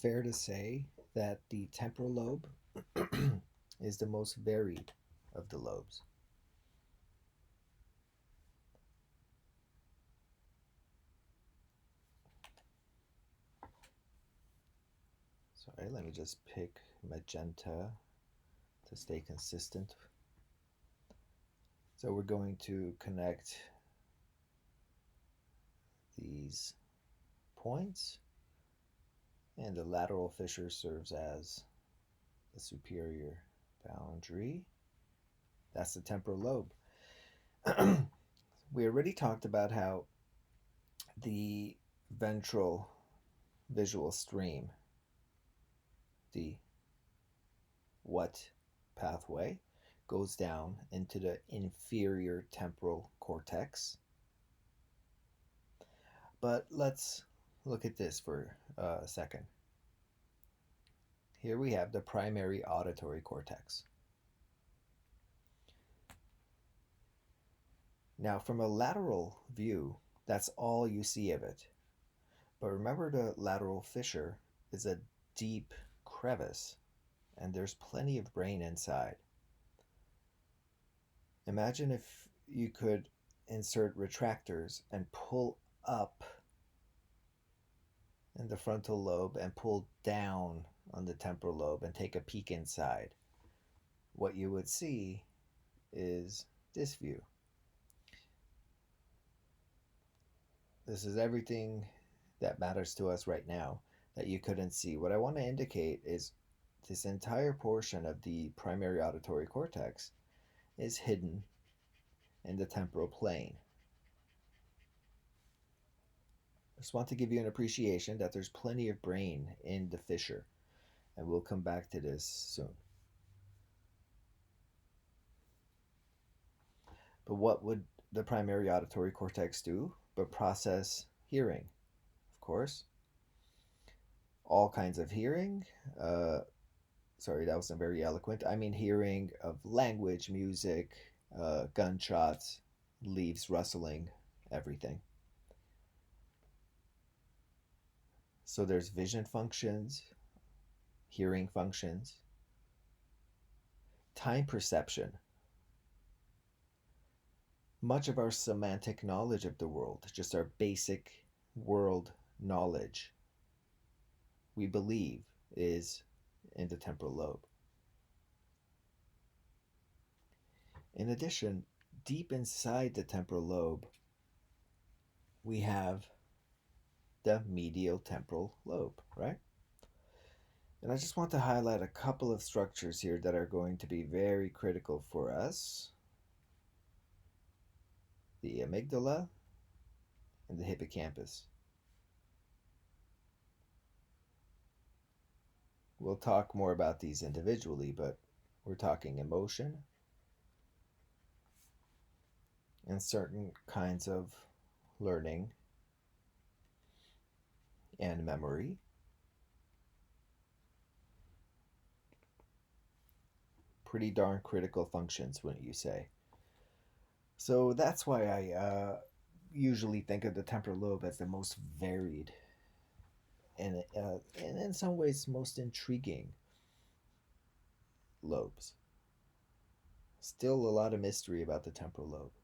fair to say that the temporal lobe is the most varied of the lobes. Sorry, let me just pick magenta to stay consistent. So we're going to connect these points, and the lateral fissure serves as the superior boundary. That's the temporal lobe. We already talked about how the ventral visual stream, the what pathway, goes down into the inferior temporal cortex. But let's look at this for a second. Here we have the primary auditory cortex. Now, from a lateral view, that's all you see of it. But remember, the lateral fissure is a deep crevice, and there's plenty of brain inside. Imagine if you could insert retractors and pull up in the frontal lobe and pull down on the temporal lobe and take a peek inside. What you would see is this view. This is everything that matters to us right now that you couldn't see. What I want to indicate is this entire portion of the primary auditory cortex is hidden in the temporal plane. I just want to give you an appreciation that there's plenty of brain in the fissure, and we'll come back to this soon. But what would the primary auditory cortex do but process hearing? Of course, all kinds of hearing. Sorry, that wasn't very eloquent. I mean, hearing of language, music, gunshots, leaves rustling, everything. So there's vision functions, hearing functions, time perception. Much of our semantic knowledge of the world, just our basic world knowledge, we believe is in the temporal lobe. In addition, deep inside the temporal lobe, we have the medial temporal lobe, right? And I just want to highlight a couple of structures here that are going to be very critical for us: the amygdala and the hippocampus. We'll talk more about these individually, but we're talking emotion and certain kinds of learning and memory. Pretty darn critical functions, wouldn't you say? So that's why I usually think of the temporal lobe as the most varied and in some ways most intriguing lobes. Still a lot of mystery about the temporal lobe.